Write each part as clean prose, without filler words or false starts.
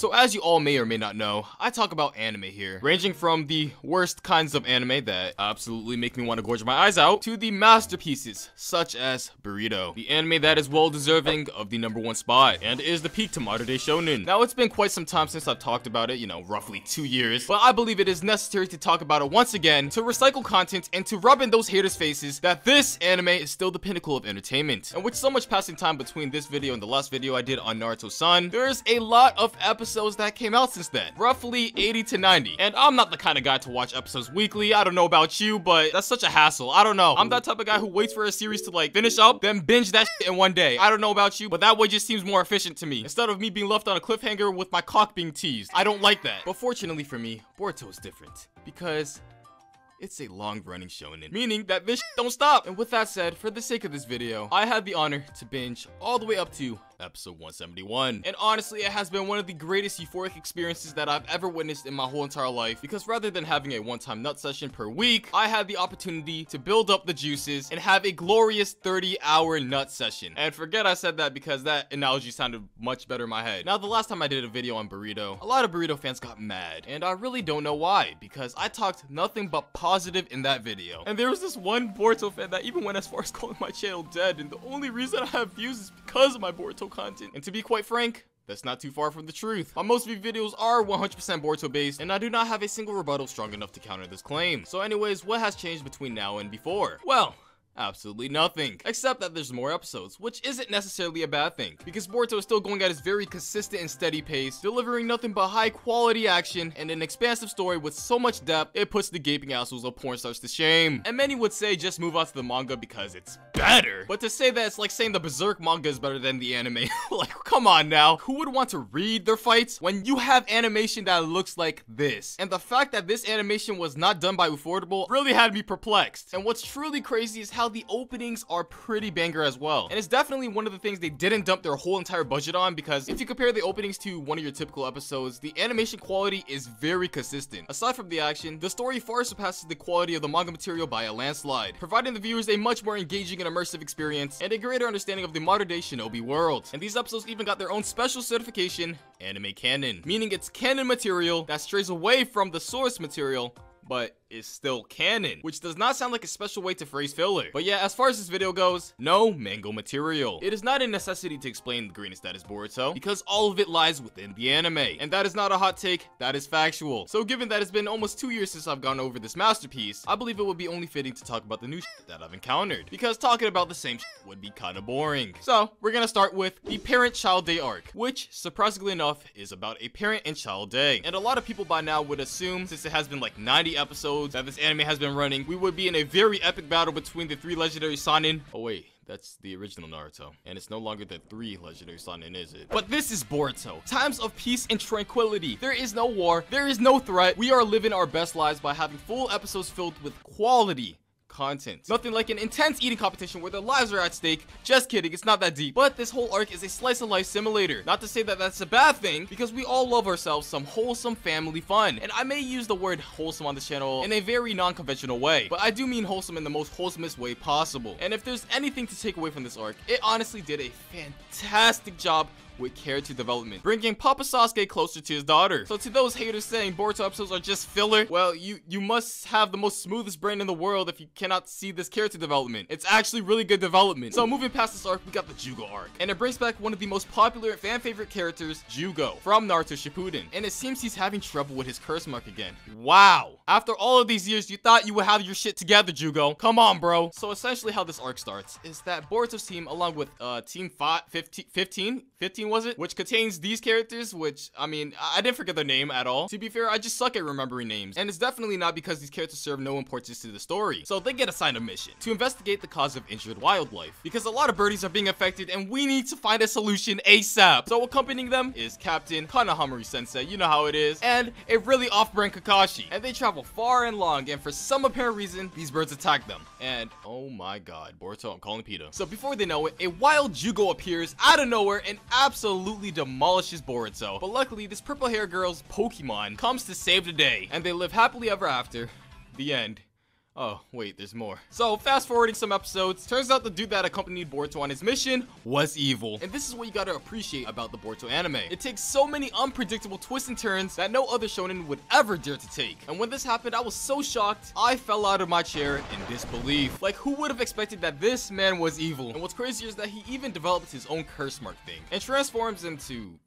So as you all may or may not know, I talk about anime here, ranging from the worst kinds of anime that absolutely make me want to gorge my eyes out, to the masterpieces, such as Boruto, the anime that is well deserving of the #1 spot, and is the peak to modern day shonen. Now it's been quite some time since I've talked about it, roughly 2 years, but I believe it is necessary to talk about it once again, to recycle content and to rub in those haters' faces that this anime is still the pinnacle of entertainment. And with so much passing time between this video and the last video I did on Naruto-san, there's a lot of episodes that came out since then, roughly 80 to 90. And I'm not the kind of guy to watch episodes weekly. I don't know about you, but that's such a hassle. I don't know. I'm that type of guy who waits for a series to finish up, then binge that shit in one day. I don't know about you, but that way just seems more efficient to me, instead of me being left on a cliffhanger with my cock being teased. I don't like that. But fortunately for me, Boruto is different, because it's a long-running shonen, meaning that this shit don't stop. And with that said, for the sake of this video, I had the honor to binge all the way up to episode 171. And honestly, it has been one of the greatest euphoric experiences that I've ever witnessed in my whole entire life, because rather than having a one-time nut session per week, I had the opportunity to build up the juices and have a glorious 30-hour nut session. And forget I said that, because that analogy sounded much better in my head. Now, the last time I did a video on Boruto, a lot of Boruto fans got mad, and I really don't know why, because I talked nothing but positive in that video. And there was this one Boruto fan that even went as far as calling my channel dead, and the only reason I have views is because of my Boruto content. And to be quite frank, that's not too far from the truth. My most viewed videos are 100% Boruto based, and I do not have a single rebuttal strong enough to counter this claim. So anyways, what has changed between now and before? Well, absolutely nothing, except that there's more episodes, which isn't necessarily a bad thing, because Boruto is still going at its very consistent and steady pace, delivering nothing but high quality action and an expansive story with so much depth, it puts the gaping assholes of porn stars to shame. And many would say just move on to the manga because it's better, but to say that, it's like saying the Berserk manga is better than the anime. Come on now, who would want to read their fights when you have animation that looks like this? And the fact that this animation was not done by Ufotable really had me perplexed. And what's truly crazy is how the openings are pretty banger as well. And it's definitely one of the things they didn't dump their whole entire budget on, because if you compare the openings to one of your typical episodes, the animation quality is very consistent. Aside from the action, the story far surpasses the quality of the manga material by a landslide, providing the viewers a much more engaging and immersive experience and a greater understanding of the modern day shinobi world. And these episodes even got their own special certification, anime canon, meaning it's canon material that strays away from the source material, but is still canon, which does not sound like a special way to phrase filler. But yeah, as far as this video goes, no mango material. It is not a necessity to explain the greatness that is Boruto, because all of it lies within the anime. And that is not a hot take, that is factual. So given that it's been almost 2 years since I've gone over this masterpiece, I believe it would be only fitting to talk about the new shit that I've encountered, because talking about the same shit would be kinda boring. So we're gonna start with the parent-child day arc, which surprisingly enough is about a parent and child day. And a lot of people by now would assume, since it has been like 90 episodes that this anime has been running, we would be in a very epic battle between the 3 legendary Sannin. Oh wait, that's the original Naruto, and it's no longer the 3 legendary Sannin, is it? But this is Boruto. Times of peace and tranquility. There is no war, there is no threat. We are living our best lives by having full episodes filled with quality content. Nothing like an intense eating competition where their lives are at stake. Just kidding, it's not that deep. But this whole arc is a slice of life simulator. Not to say that that's a bad thing, because we all love ourselves some wholesome family fun. And I may use the word wholesome on this channel in a very non-conventional way, but I do mean wholesome in the most wholesomest way possible. And if there's anything to take away from this arc, it honestly did a fantastic job with character development, bringing Papa Sasuke closer to his daughter. So to those haters saying Boruto episodes are just filler, well, you must have the most smoothest brain in the world if you cannot see this character development. It's actually really good development. So moving past this arc, we got the Jugo arc, and it brings back one of the most popular fan favorite characters, Jugo, from Naruto Shippuden. And it seems he's having trouble with his curse mark again. Wow. After all of these years, you thought you would have your shit together, Jugo. Come on, bro. So essentially how this arc starts is that Boruto's team, along with team 15 was it? Which contains these characters, which, I mean, I didn't forget their name at all. To be fair, I just suck at remembering names. And it's definitely not because these characters serve no importance to the story. So they get assigned a mission to investigate the cause of injured wildlife, because a lot of birdies are being affected and we need to find a solution ASAP. So accompanying them is Captain Kanahamori Sensei, you know how it is, and a really off-brand Kakashi. And they travel far and long, and for some apparent reason, these birds attack them. And oh my god, Boruto, I'm calling PETA. So before they know it, a wild Jugo appears out of nowhere and absolutely demolishes Boruto. But luckily, this purple hair girl's Pokemon comes to save the day, and they live happily ever after. The end. Oh, wait, there's more. So, fast forwarding some episodes, turns out the dude that accompanied Boruto on his mission was evil. And this is what you gotta appreciate about the Boruto anime. It takes so many unpredictable twists and turns that no other shonen would ever dare to take. And when this happened, I was so shocked, I fell out of my chair in disbelief. Like, who would have expected that this man was evil? And what's crazier is that he even developed his own curse mark thing and transforms into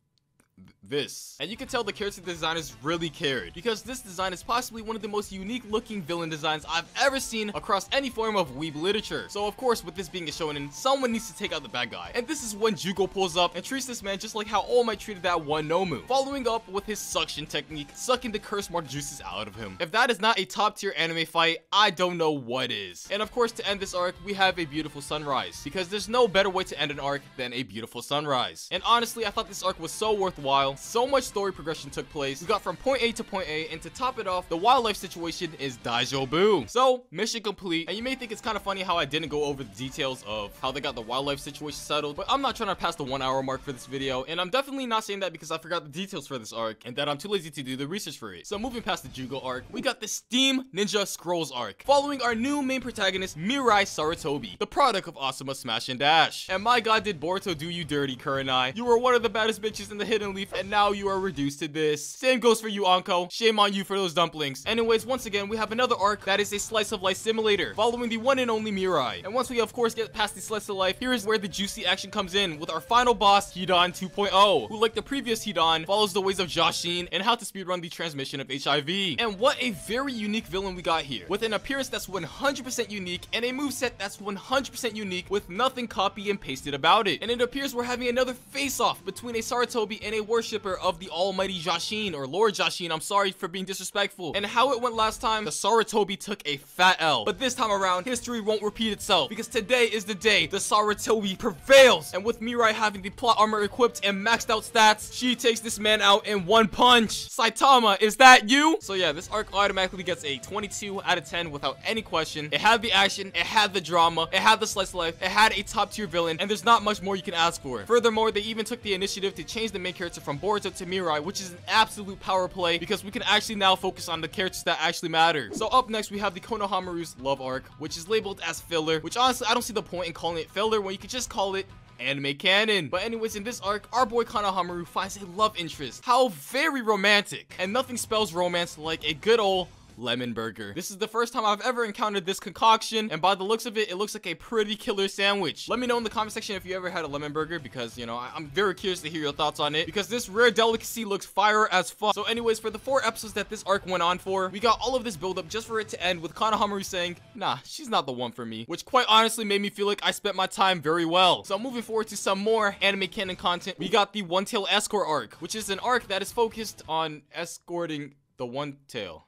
this. And you can tell the character designers really cared, because this design is possibly one of the most unique looking villain designs I've ever seen across any form of weeb literature. So of course, with this being a shonen, someone needs to take out the bad guy. And this is when Jugo pulls up and treats this man just like how All Might treated that one Nomu, following up with his suction technique, sucking the curse mark juices out of him. If that is not a top tier anime fight, I don't know what is. And of course, to end this arc, we have a beautiful sunrise, because there's no better way to end an arc than a beautiful sunrise. And honestly, I thought this arc was so worthwhile. So much story progression took place. We got from point A to point A, and to top it off, the wildlife situation is Daijobu. So, mission complete. And you may think it's kind of funny how I didn't go over the details of how they got the wildlife situation settled, but I'm not trying to pass the 1 hour mark for this video, and I'm definitely not saying that because I forgot the details for this arc, and that I'm too lazy to do the research for it. So moving past the Jugo arc, we got the Steam Ninja Scrolls arc, following our new main protagonist, Mirai Sarutobi, the product of Asuma Smash and Dash. And my god, did Boruto do you dirty, Kurenai. You were one of the baddest bitches in the Hidden Leaf, and now you are reduced to this. Same goes for you, Anko. Shame on you for those dumplings. Anyways, once again, we have another arc that is a slice of life simulator, following the one and only Mirai. And once we of course get past the slice of life, here is where the juicy action comes in with our final boss, Hidan 2.0, who, like the previous Hidan, follows the ways of Jashin and how to speedrun the transmission of HIV. And what a very unique villain we got here, with an appearance that's 100% unique and a moveset that's 100% unique, with nothing copy and pasted about it. And it appears we're having another face-off between a Sarutobi and a worshipper of the almighty Jashin, or Lord Jashin. I'm sorry for being disrespectful. And how it went last time, the Sarutobi took a fat L. But this time around, history won't repeat itself, because today is the day the Sarutobi prevails. And with Mirai having the plot armor equipped and maxed out stats, she takes this man out in one punch. Saitama, is that you? So yeah, this arc automatically gets a 22 out of 10 without any question. It had the action, it had the drama, it had the slice of life, it had a top tier villain, and there's not much more you can ask for. Furthermore, they even took the initiative to change the main character from Boruto to Mirai, which is an absolute power play, because we can actually now focus on the characters that actually matter. So up next, we have the Konohamaru's love arc, which is labeled as filler, which honestly, I don't see the point in calling it filler when you could just call it anime canon. But anyways, in this arc, our boy Konohamaru finds a love interest. How very romantic. And nothing spells romance like a good old lemon burger. This is the first time I've ever encountered this concoction, and by the looks of it, it looks like a pretty killer sandwich. Let me know in the comment section if you ever had a lemon burger, because, you know, I'm very curious to hear your thoughts on it, because this rare delicacy looks fire as fuck. So anyways, for the 4 episodes that this arc went on for, we got all of this build up just for it to end with Konohamaru saying, nah, she's not the one for me, which quite honestly made me feel like I spent my time very well. So moving forward to some more anime canon content, we got the Tail Escort arc, which is an arc that is focused on escorting the One Tail.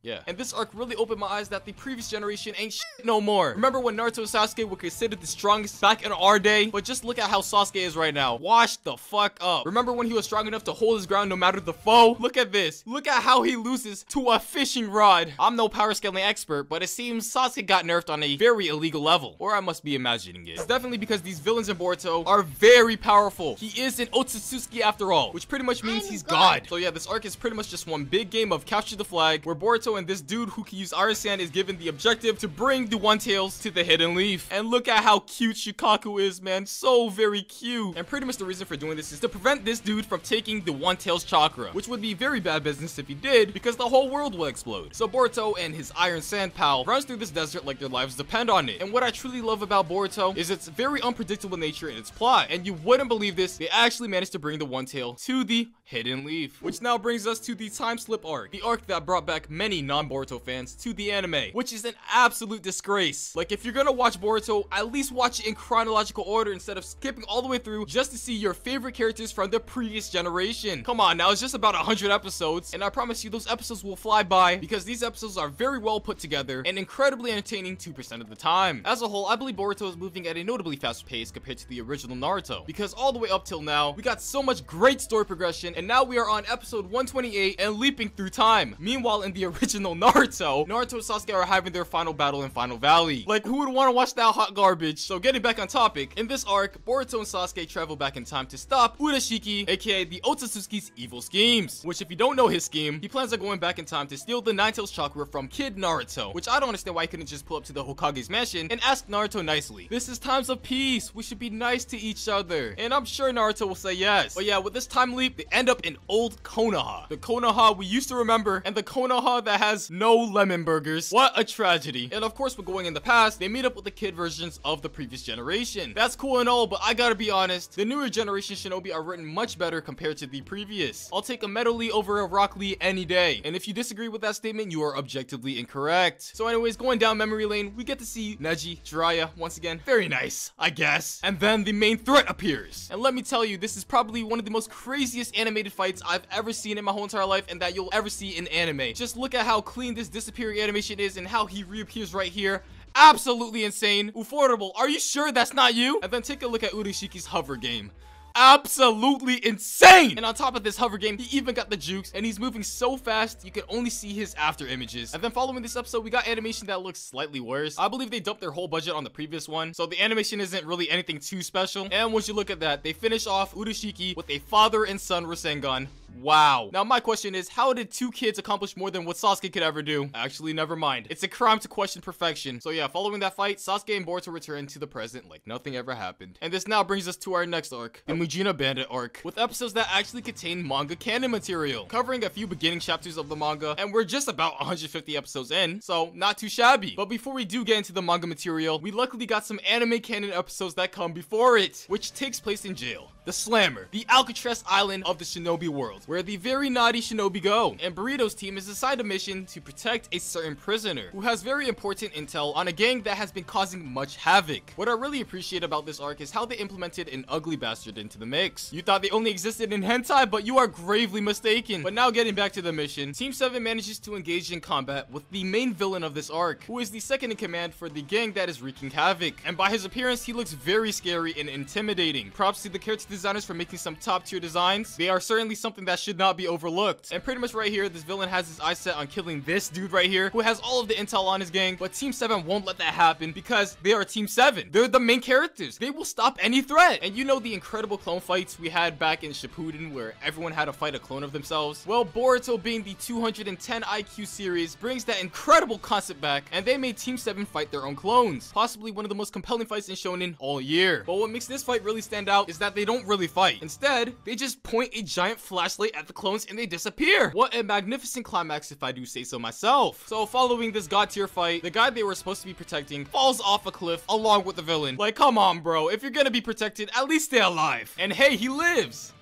Yeah. And this arc really opened my eyes that the previous generation ain't shit no more. Remember when Naruto and Sasuke were considered the strongest back in our day? But just look at how Sasuke is right now. Wash the fuck up. Remember when he was strong enough to hold his ground no matter the foe? Look at this. Look at how he loses to a fishing rod. I'm no power scaling expert, but it seems Sasuke got nerfed on a very illegal level. Or I must be imagining it. It's definitely because these villains in Boruto are very powerful. He is an Otsutsuki after all, which pretty much means he's God. So yeah, this arc is pretty much just one big game of capture the flag, where Boruto and this dude who can use Iron Sand is given the objective to bring the One Tails to the Hidden Leaf. And look at how cute Shikaku is, man. So very cute. And pretty much the reason for doing this is to prevent this dude from taking the One Tails chakra, which would be very bad business if he did, because the whole world will explode. So Boruto and his Iron Sand pal runs through this desert like their lives depend on it. And what I truly love about Boruto is its very unpredictable nature in its plot. And you wouldn't believe this, they actually managed to bring the One Tail to the Hidden Leaf. Which now brings us to the time slip arc, the arc that brought back many non-Boruto fans to the anime, which is an absolute disgrace. Like, if you're gonna watch Boruto, at least watch it in chronological order instead of skipping all the way through just to see your favorite characters from the previous generation. Come on now, it's just about 100 episodes, and I promise you those episodes will fly by, because these episodes are very well put together and incredibly entertaining 2% of the time. As a whole, I believe Boruto is moving at a notably faster pace compared to the original Naruto, because all the way up till now, we got so much great story progression, and now we are on episode 128 and leaping through time. Meanwhile, in the original original Naruto, Naruto and Sasuke are having their final battle in Final Valley. Like, who would want to watch that hot garbage? So getting back on topic, in this arc, Boruto and Sasuke travel back in time to stop Urashiki, aka the Otsutsuki's evil schemes. Which, if you don't know his scheme, he plans on going back in time to steal the Nine-Tails chakra from Kid Naruto. Which I don't understand why he couldn't just pull up to the Hokage's mansion and ask Naruto nicely. This is times of peace. We should be nice to each other. And I'm sure Naruto will say yes. But yeah, with this time leap, they end up in old Konoha. The Konoha we used to remember, and the Konoha that has no lemon burgers. What a tragedy. And of course, we're going in the past, they meet up with the kid versions of the previous generation. That's cool and all, but I gotta be honest, the newer generation shinobi are written much better compared to the previous. I'll take a Metal Lee over a Rock Lee any day. And if you disagree with that statement, you are objectively incorrect. So anyways, going down memory lane, we get to see Neji, Jiraiya, once again. Very nice, I guess. And then the main threat appears. And let me tell you, this is probably one of the most craziest animated fights I've ever seen in my whole entire life and that you'll ever see in anime. Just look at how clean this disappearing animation is and how he reappears right here. Absolutely insane. Ufotable, are you sure that's not you? And then take a look at Urashiki's hover game. Absolutely insane. And on top of this hover game, he even got the jukes, and he's moving so fast you can only see his after images. And then following this episode, we got animation that looks slightly worse. I believe they dumped their whole budget on the previous one, so the animation isn't really anything too special. And once you look at that, they finish off Urashiki with a father and son Rasengan. Wow. Now my question is, how did two kids accomplish more than what Sasuke could ever do? Actually, never mind. It's a crime to question perfection. So yeah, following that fight, Sasuke and Boruto return to the present like nothing ever happened. And this now brings us to our next arc, the Mujina Bandit arc, with episodes that actually contain manga canon material, covering a few beginning chapters of the manga, and we're just about 150 episodes in, so not too shabby. But before we do get into the manga material, we luckily got some anime canon episodes that come before it, which takes place in jail. The Slammer, the Alcatraz island of the shinobi world, where the very naughty shinobi go. And Burrito's team is assigned a mission to protect a certain prisoner, who has very important intel on a gang that has been causing much havoc. What I really appreciate about this arc is how they implemented an ugly bastard into the mix. You thought they only existed in hentai, but you are gravely mistaken. But now getting back to the mission, Team 7 manages to engage in combat with the main villain of this arc, who is the second in command for the gang that is wreaking havoc. And by his appearance, he looks very scary and intimidating. Props to the character designers for making some top tier designs. They are certainly something that should not be overlooked. And pretty much right here, this villain has his eyes set on killing this dude right here, who has all of the intel on his gang, but Team 7 won't let that happen because they are Team 7. They're the main characters. They will stop any threat. And you know the incredible clone fights we had back in Shippuden where everyone had to fight a clone of themselves? Well, Boruto, being the 210 IQ series, brings that incredible concept back, and they made Team 7 fight their own clones. Possibly one of the most compelling fights in Shonen all year. But what makes this fight really stand out is that they don't really fight. Instead, they just point a giant flashlight at the clones and they disappear. What a magnificent climax if I do say so myself. So following this god tier fight, the guy they were supposed to be protecting falls off a cliff along with the villain. Like, come on, bro. If you're gonna be protected, at least stay alive. And hey, he lives.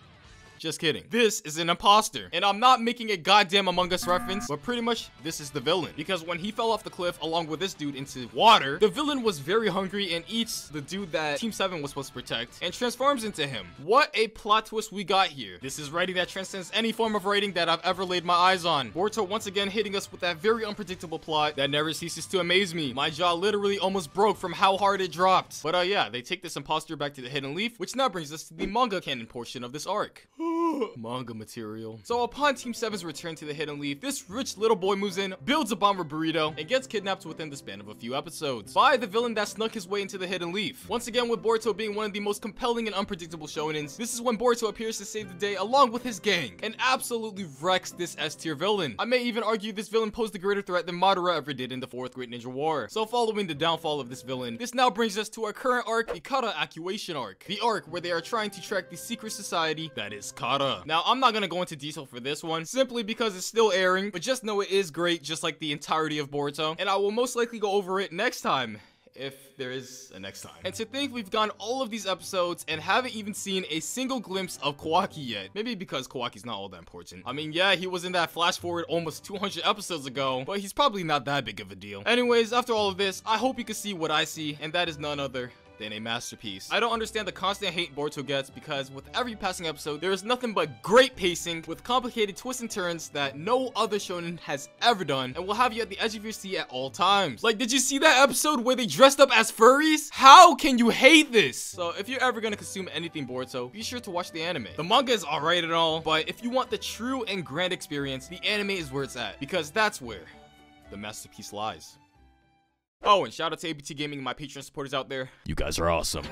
Just kidding. This is an imposter. And I'm not making a goddamn Among Us reference, but pretty much this is the villain. Because when he fell off the cliff along with this dude into water, the villain was very hungry and eats the dude that Team 7 was supposed to protect and transforms into him. What a plot twist we got here. This is writing that transcends any form of writing that I've ever laid my eyes on. Boruto once again hitting us with that very unpredictable plot that never ceases to amaze me. My jaw literally almost broke from how hard it dropped. But yeah, they take this imposter back to the Hidden Leaf, which now brings us to the manga canon portion of this arc. Manga material. So upon Team 7's return to the Hidden Leaf, this rich little boy moves in, builds a bomber burrito, and gets kidnapped within the span of a few episodes by the villain that snuck his way into the Hidden Leaf. Once again, with Boruto being one of the most compelling and unpredictable shonens, this is when Boruto appears to save the day along with his gang and absolutely wrecks this S-tier villain. I may even argue this villain posed a greater threat than Madara ever did in the 4th Great Ninja War. So following the downfall of this villain, this now brings us to our current arc, the Kara Accuation arc. The arc where they are trying to track the secret society that is Kara. Now, I'm not gonna go into detail for this one, simply because it's still airing, but just know it is great, just like the entirety of Boruto, and I will most likely go over it next time, if there is a next time. And to think we've gone all of these episodes and haven't even seen a single glimpse of Kawaki yet. Maybe because Kawaki's not all that important. I mean, yeah, he was in that flash forward almost 200 episodes ago, but he's probably not that big of a deal. Anyways, after all of this, I hope you can see what I see, and that is none other than a masterpiece. I don't understand the constant hate Boruto gets because with every passing episode, there is nothing but great pacing with complicated twists and turns that no other shonen has ever done and will have you at the edge of your seat at all times. Like, did you see that episode where they dressed up as furries? How can you hate this? So if you're ever gonna consume anything Boruto, be sure to watch the anime. The manga is alright and all, but if you want the true and grand experience, the anime is where it's at because that's where the masterpiece lies. Oh, and shout out to ABT Gaming and my Patreon supporters out there. You guys are awesome.